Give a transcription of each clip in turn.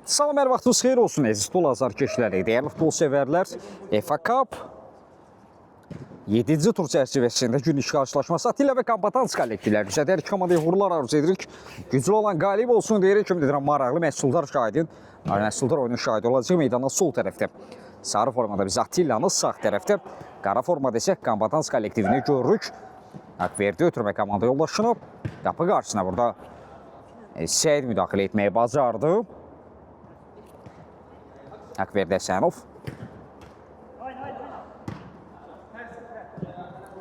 Salam, hər vaxtınız xeyir olsun əziz futbol azarkeşləri, dəyərli futbol sevərlər. FA Cup 7-ci tur çərçivəsində gün iş qarşılaşması Atilla və Kombatans kollektivləri üzrə hər iki komandaya uğurlar arzu edirik. Güclü olan qalib olsun deyirik. Kim dedirəm, maraqlı Məhsuldar şahidin. Məhsuldar oyunun şahidi olacaq meydanda sol tərəfdə. Sarı formada biz Attillanı, sağ tərəfdə qara formada isə Kombatans kollektivini görürük. Akverdi ötürmə komanda yoldaşını qapı qarşısına burada Səid müdaxilə etməyi bacardı. Akverdi Həsənov.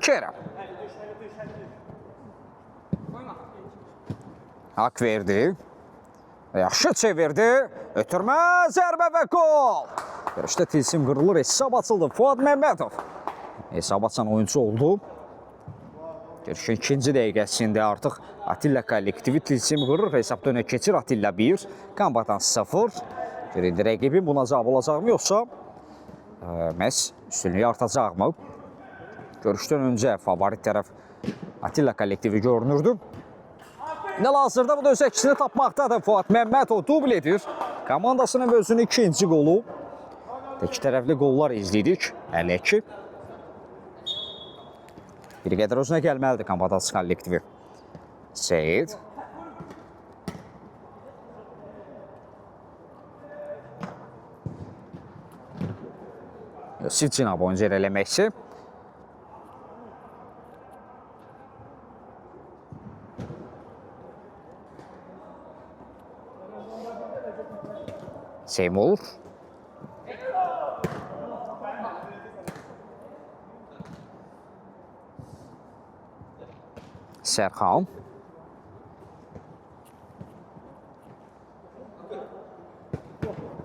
Kerem. Akverdi. Yaxşı çevirdi. Ötürmə, zərbə və gol. İşte tilsim qırılır, hesab açıldı. Fuad Məmmədov hesab açan oyuncu oldu. Görüşün ikinci dəqiqəsində artıq Atilla kollektivi tilsim qırır. Hesabda önə keçir Atilla 1, Kombatans 0. İndi rəqibin buna cavab olacaqmı, yoxsa məhz üstünlüyü artacaqmı? Görüşdən öncə favorit tərəf Atilla kollektivi görünürdü. Hazırda bu da öz əksini tapmaqdadır. Fuad Məmmədov dubl edir. Komandasının özünün ikinci qolu. İki tərəfli qollar izlədik. 52. Bir qədər özünə gəlməlidir Kombatans kollektivi. Səid. Sicina boyunca eləməksi. Seymur. Sərxan.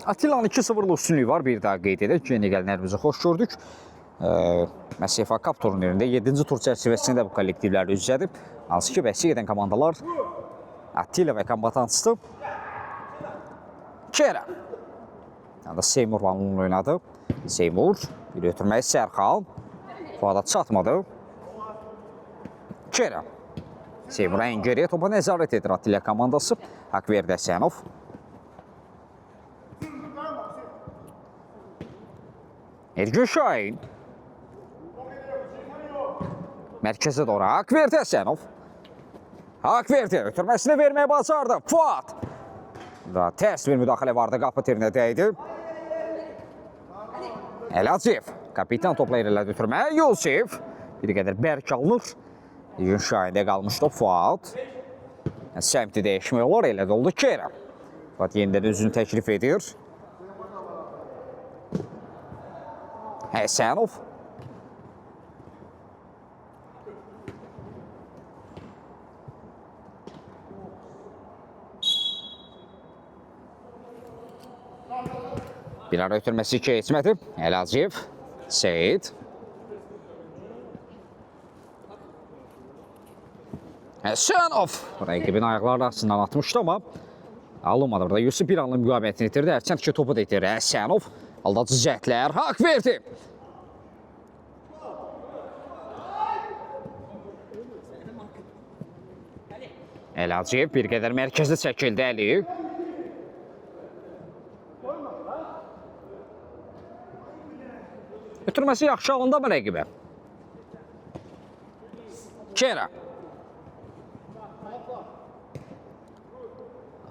Atilla'nın 2-0'lı üstünlüyü var. Bir daha qeyd edək. Yeni gələnlərimizi xoş gördük. FA Cup turnirində 7-ci tur çərçivəsində bu kollektivləri üzrədir. Hansı ki, bəhsi edən komandalar Attila və Kombatansdır. Kerem. Seymur onunla oynadı. Seymur. Bir ötürməyi Sərxan. Fuada çatmadı. Kerem. Seymur ən geriyə topa nəzarət edir Attila komandası. Akverdi Həsənov. Ergün Şahin. Mərkəzə doğru Akverdi Həsənov. Akverdi ötürməsini verməyə bacardı. Fuad. Tərs bir müdaxilə vardı, qapı terinə dəydi. Əlaciyev. Kapitan topla irəlidə ötürmə. Yusif. Bir qədər bərk alınır. Ergün Şahində qalmışdı Fuad. Səmti dəyişmək olar, elə də oldu Kerem. Fuad yenidən özünü təklif edir. Həsənov. Bir ara ötürməsi keçmədi. Əlaciyev. Səid. Həsənov. Rəqibin ayaqları arasından atmışdı, amma alınmadı. Burada Yusuf bir anlı müqavimətini itirdi. Hərçənd ki, topu da itirdi. Həsənov. Aldadıcı cəhdlər. Hak verdi. Əlaciyev bir qədər mərkəzdə çəkildi Əliyev. Ötürməsi yaxşı alında mı rəqibə? Kerem.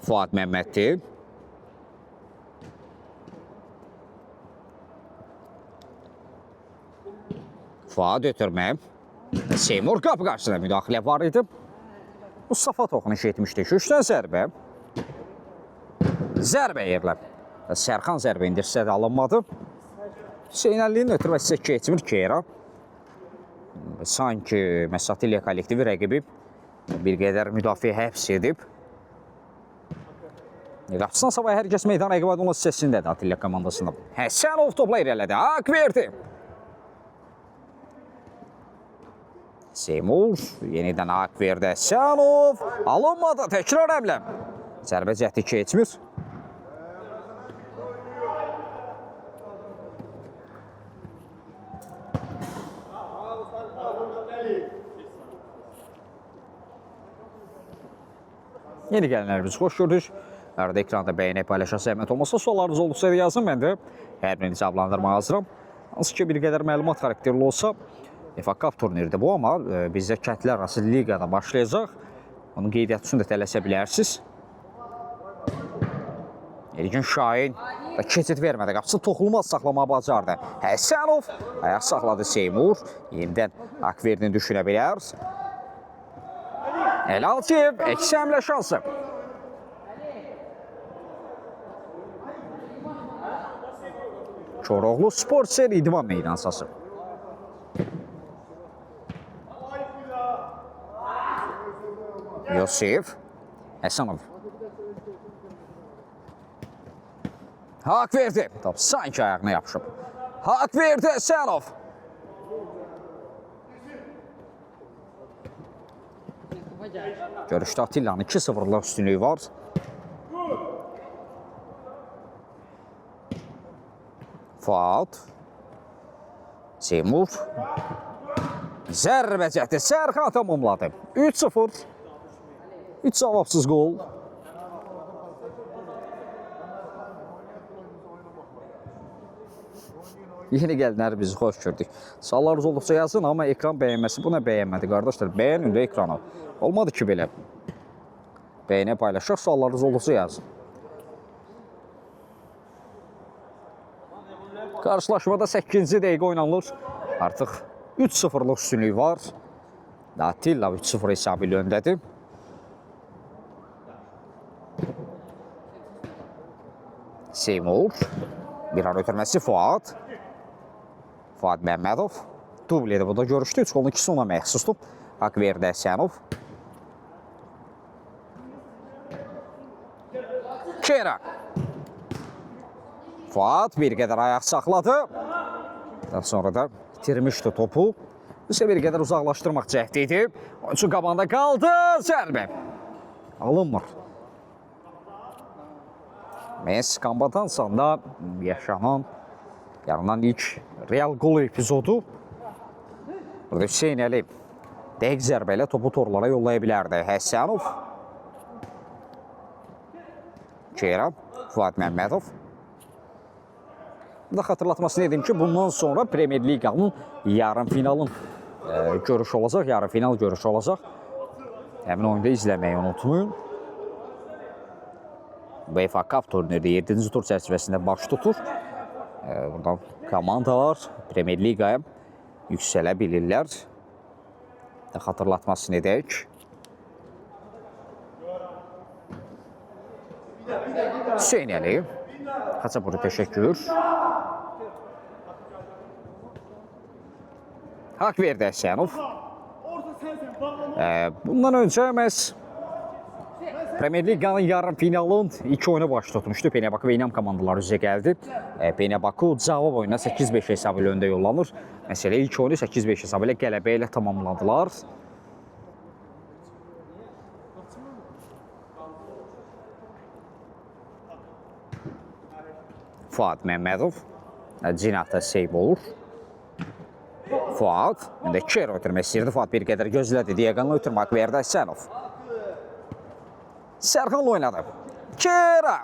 Fuad Məmmədli. Fuad ötürmə. Seymur qapı qarşısında müdaxilə var idi. Mustafa toxunuş etmişdi. Köşdən zərbə. Zərbə yerlə. Sərxan zərbə indirsə də alınmadı. Hüseynəllinin ötürməsi isə keçmir Kera. Sanki Atilla kollektivi rəqibi bir qədər müdafiə həbs edib. Qapısından sabah hər kəs meydan rəqibət olan səsindədir Atilla komandasında. Həsənov topla irəlidə. Akverdi. Seymur. Yenidən Akverdi. Həsənov. Alınmadı. Təkrar əmlə. Zərbə cəhdi keçmir. Yeni gələnlərimiz xoş gördük. Arada ekranda bəyənək paylaşan zəhmət olmasa suallarınız olursa yazın, mən də hər birini cavablandırmağa hazıram. Hansı ki, bir qədər məlumat xarakterli olsa, FA Cup turniridir bu, amma bizdə kəndlər arası liqada başlayacaq. Onun qeydiyyatını da tələsə bilərsiniz. Ergin Şahin keçid vermədi, qapısı toxunulmaz saxlamağı bacardı. Həsənov ayaq saxladı Seymur. Yenidən Akverdini düşünə bilər. Əlaltiyev əksi həmlə şansı. Koroğlu Sport Ser İdman meydansası. Yosif Həsənov. Hak verdi. Top sanki ayağına yapışıb. Hak verdi Həsənov. Görüşdə Atilla'nın 2-0'lık üstünlüğü var. Fuat. Seymur. Zərbə cəhdi. Sərxan tamamladı. 3-0. 3 cavabsız gol. Yeni gəlinləri bizi xoş gördük. Suallarınız olduqca yazın, amma ekran bəyənməsi buna bəyənmədi. Qardaşlar, bəyənin də ekranı. Olmadı ki, belə. Bəyənə paylaşaq, suallarınız olduqca yazın. Qarşılaşmada 8-ci dəqiqə oynanılır. Artıq 3-0'lık üstünlüyü var. Atilla 3-0 hesabı ilə öndədir. Seymur. Bir an ötürməsi Fuat. Fuat Məmmədov. Dubledə bu da görüşdü. 3 golun 2'si ona məxsusdur. Akverdi Həsənov. Kera. Fuat bir qədər ayaq saxladı. Daha sonra da itirmişdi topu. Bu isə bir qədər uzaqlaşdırmaq cəhdi idi. Onun üçün qabağında qaldı. Zərbə. Alınmır. Messi Kambadansan'da yaşanan yarınan ilk Real gol epizodu. Burada Hüseyin Əli dəqiq zərbə ilə topu torlara yollaya bilərdi. Həsənov. Kera. Fuat Məmmədov. Bu da xatırlatmasını edim ki, bundan sonra Premier Liqanın yarım finalın görüşü olacaq. Yarım final görüşü olacaq. Həmin oyunda izləməyi unutmayın. UEFA Cup turniri 7-ci tur çərçivəsində baş tutur. Buradan komandalar Premier Liqaya yüksələ bilirlər. Xatırlatmasını edək. Hüseyin Əli. Xaçapuri təşəkkür. Hak verdi Həsənov. Bundan öncə məhz Premier Liqanın yarım finalın ilk oyunu baş tutmuşdu. Penebaku və İnam komandaları üzə gəldi. Penebaku cavab oyuna 8-5 hesabı ilə öndə yollanır. Məsələ ilk oyunu 8-5 hesabı ilə qələbə ilə tamamladılar. Fuat Məmmədov. Cinatda Seymur. Fuat. İndi Kera ötürmək istəyirdi. Fuat bir qədər gözlədi. Diaqanla ötürmək verdi Həsənov. Sərxanla oynadı. Kera.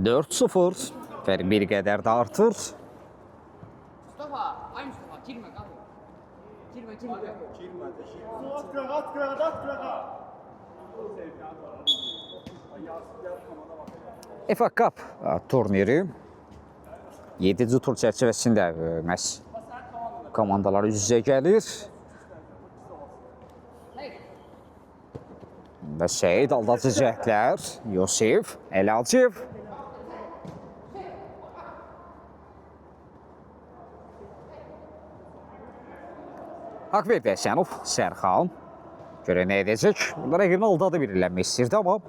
Dört 0. Fərq bir qədər də artır. Mustafa, ay Mustafa, girmə qalın. Girmə. FA Cup turniri 7-ci tur çərçivəsində məhz komandalar üz-üzə gəlir. Və Seyid aldadıcı cəhdlər. Yosif, Əlalciyev. Hak verdi Həsənov, Sərxan. Görə nə edəcək? Bunlar əqrini aldadı birilənmək istəyirdi, amma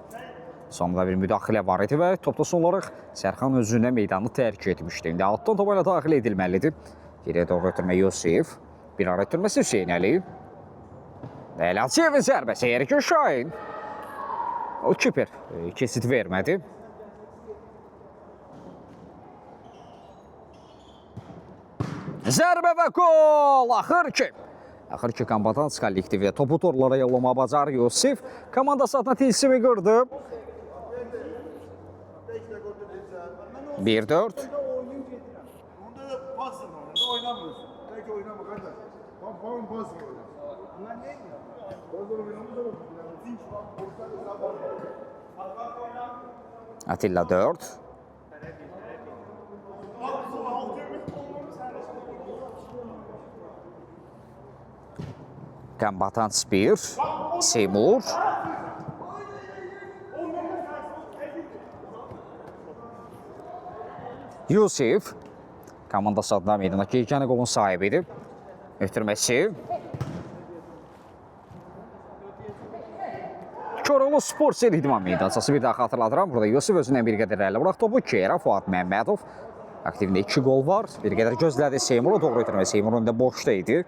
sonunda bir müdaxilə var idi və topda son olaraq Sərxan özündən meydanı tərk etmişdi. İndi altdan topa ilə daxil edilməlidir. Geriyə doğru ötürmə Yosif. Bir ara ötürməsi Hüseyin Əli. Əlalciyevin zərbəsi Ergin Şahin. O kiper kesit vermədi. Zərbə və gol! Axır ki, Axır ki, Kombatants kollektivi topu torlara yollama bacarır Yusif. Komandası adına tilsimi qırdı. 1-4. Onda da pas oynamıyorsun. Belki oynama kardeş. Falan pas oynuyor. Bunlar ne ya? Orada oynamıyor da dinç var. Atilla 4. Kombatants 1. Seymur. Yusif. Komandası adına meydandakı ikinci golun sahibidir. Ötürməsi. Koroğlu Spor Seri idman meydançası bir daha xatırladıram. Burada Yusif özündən bir qədər ələ bıraq topu. Kera Fuad Məmmədov. Aktivində 2 gol var. Bir qədər gözlədi Seymur'a doğru ötürmə. Seymur önündə boşda idi.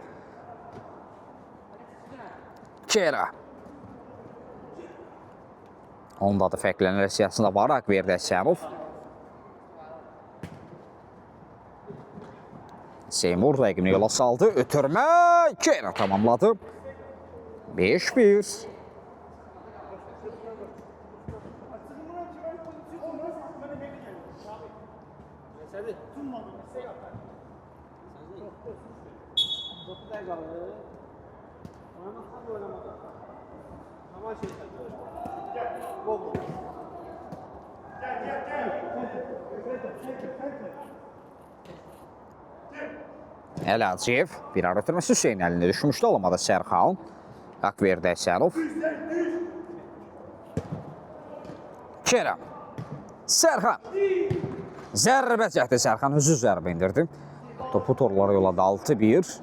Kera. Onda da fərqlənən siyasında var. Akverdə Səmov. Seymur rəqibini yola saldı. Ötürmə. Kera tamamladı. 5-1. Əlaciyev bir ara ötürməsi Hüseyin əlində düşmüşdü. Alamada Sərxan. Akverdə Əsəlov. Kerem. Sərxan. Zərbə cəhdi Sərxan özü zərbə indirdi. Topu torlara yolladı 6-1.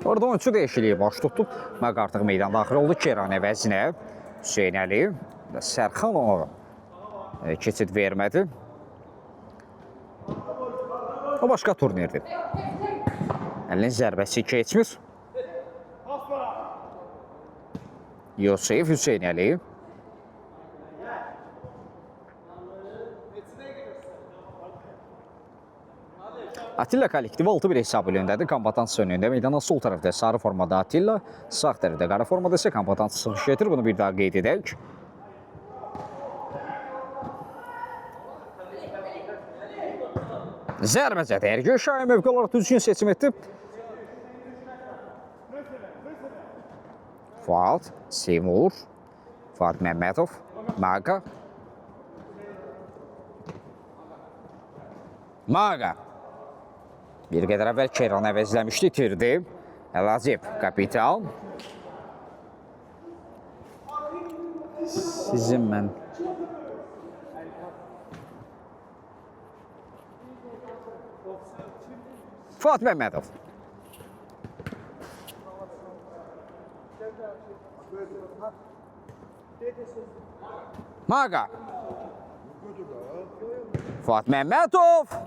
Orada oyuncu dəyişikliyi baş tutub. Maq artıq meydan daxil oldu Keran əvəzinə. Hüseyin Əli. Sərxan ona keçid vermədi. O başqa turnirdir. Əlinin zərbəsi keçmir. Yusif Hüseyin Əli. Atilla kollektivi 6-1 hesabı önündədir. Kombatants önündə. Meydanın sol tərəfdə sarı formada Atilla, sağ tərəfdə qara formada isə Kombatants çıxış getir. Bunu bir daha qeyd edək. Zərbəcədə Ergün Şahin mövqe olaraq düzgün seçim etdi. Fuad, Seymur, Fuad Məmmədov, Maqa. Maqa. Bir qədər əvvəl Keran əvəzləmişdi, itirdi. Əlaciyev, kapital. Sizin mən. Fuad Məmmədov. Maqa. Fuad Məmmədov.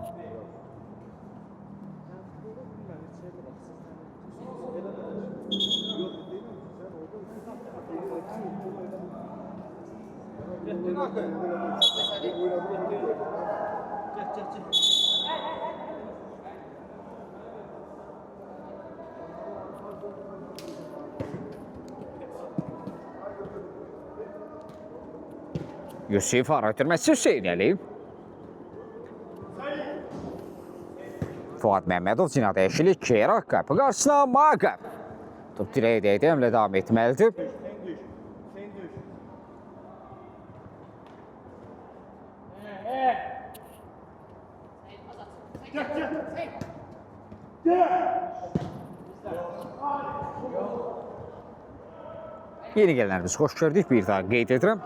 Yusif ara ötürməsi Hüseyin Əli. Fuad Məmmədov cinə dəyişilik. Kera qapı qarşısına Maqa. Top dirəyə dəydi, əmlə davam etməlidir. Yeni gələnlərimiz xoş gördük. Bir daha qeyd edirəm.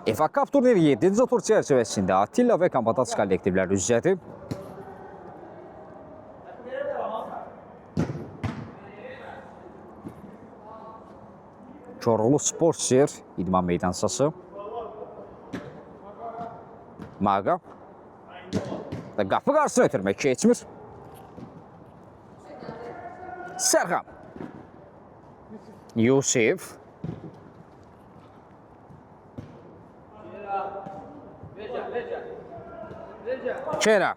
FA Cup turniri 7-ci tur çərçivəsində Atilla və Kombatants kollektivləri üzrədir. Koroğlu Spor Ser idman meydançası. Maqa. Qapı qarşısına ötürmək keçmir. Sərxan. Yusif. Kerem.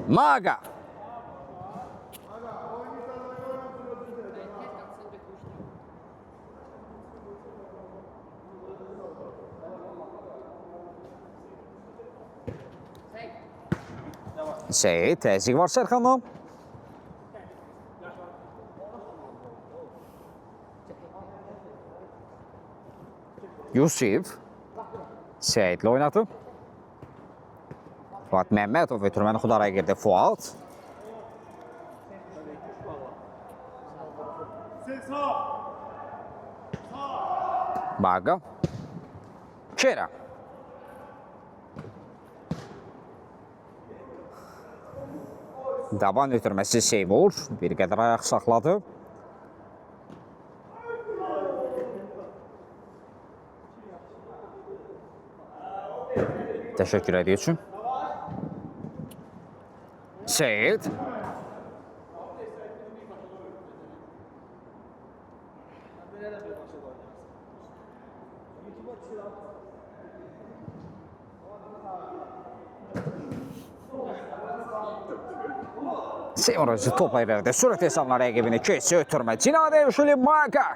Maga. Seyit, təzyiq var Sərxandan. Yusif. Seyitlə oynadı. Fuad Məmmədov ötürməni Xudaraya girdi. Fuad. Baga. Kerem. Daban ötürməsi Seymur. Bir qədər ayaq saxladı. Təşəkkür ediyor üçün. Seyit. Seymur özü topla verdi. Sürət hesabla rəqibini keçi ötürmə. Cinadə Üşülü Maga.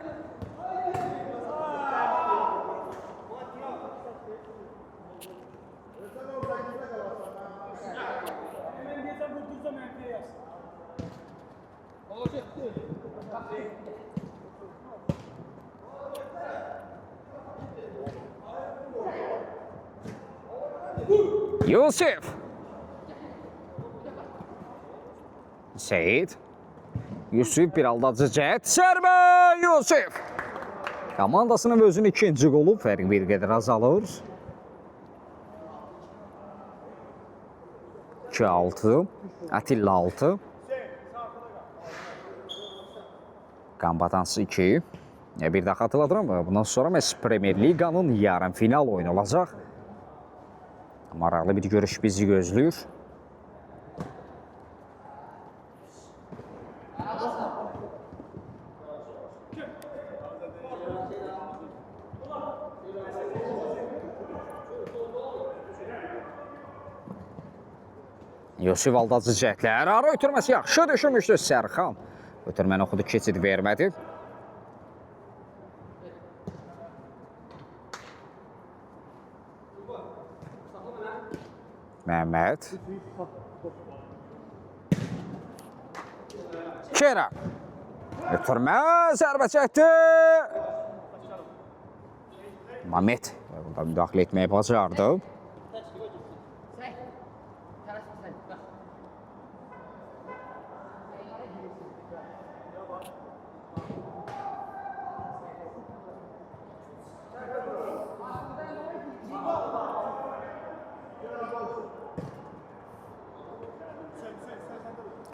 Yusif. Seyit. Yusif bir aldadıcı cəhət. Sərbə Yusif. Komandasının özünün ikinci qolu fərq bir qədər azalır. 2-6. Atilla 6. Kambatansı 2. Bir daha xatırladıram. Bundan sonra məhz Premier Liqanın yarım final oyunu olacaq. Maraqlı bir görüş bizi gözləyir. Yusif aldadıcı cəhdlər. Ara ötürməsi yaxşı düşünmüşdü Sərxan. Ötürməni oxudu, keçid vermədi. Məhməd. Kerem. Ötürmə, zərbə çəkdi. Mehmet burada müdaxilə etməyi bacardı.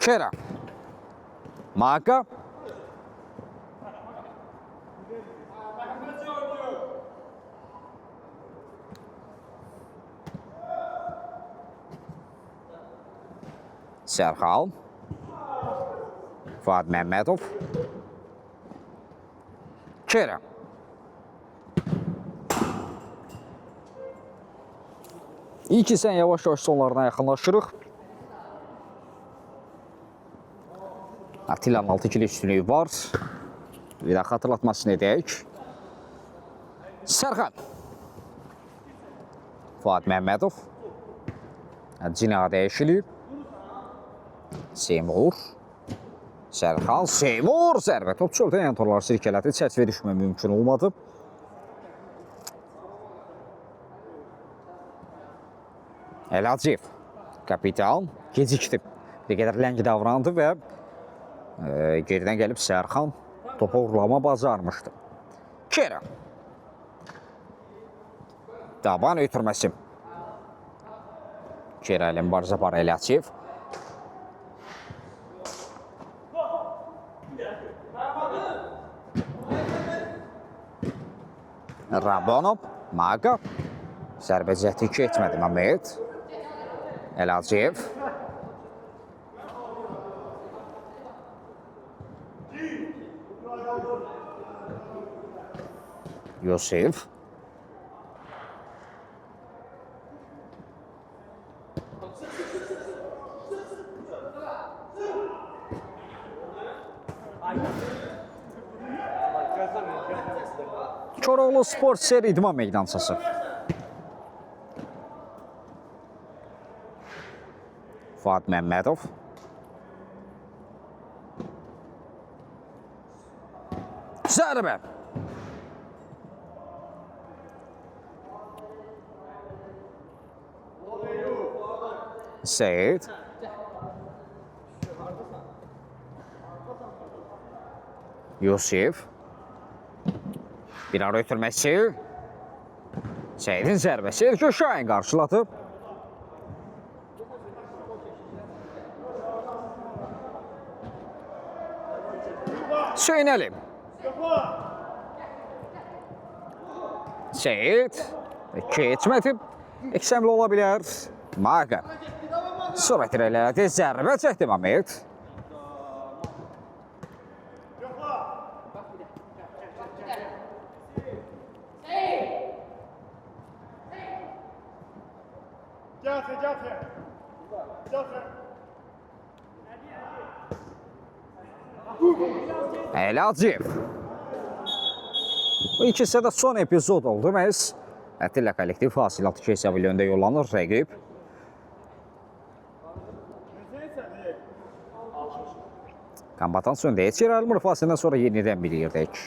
Kerem. Maga. Sərxan. Fuad Məmmədov. Kerem. İlk isə yavaş-yavaş sonlarına yaxınlaşırıq. Atilla'nın 6-2'li üstünlüğü var. Bir daha hatırlatmasını edək. Sərxan. Fuad Məmmədov. Cinadə Eşili. Seymur. Sərxan. Seymur. Zərbə top çöldə yantorlar sirkələdi. Çərçivə düşmə mümkün olmadı. Əlacif. Kapitan. Gecikdi. Bir qədər ləngi davrandı və geridən gəlib Sərxan topa uğurlama bacarmışdı. Kerem. Daban ötürməsi. Kerem barza var Əlacif. Rabonov. Maga. Zərbə cəhdi keçmədi Məmməd. Əlacıyev. Yusif. Koroğlu Sport Ser İdman Meydançası. Fuad Məmmədov. Zərbə. Seyid. Yusif. Bir ara ötürməsi. Seyidin zərbəsi Erkə Şahin qarşıladı. Hüseynəli. Seyid. Keçmədi. Eksəmli ola bilər. Maqa. Sürət irəlilədi. Zərbə çəkdi Məmməd. Əlacıyev. Bu ikisi də son epizod oldu. Məhz Əttillə kollektiv fasilatı hesabı öndə yollanır rəqib. Kombatant söndəyə çirəlmir, fasildən sonra yenidən bilirdik.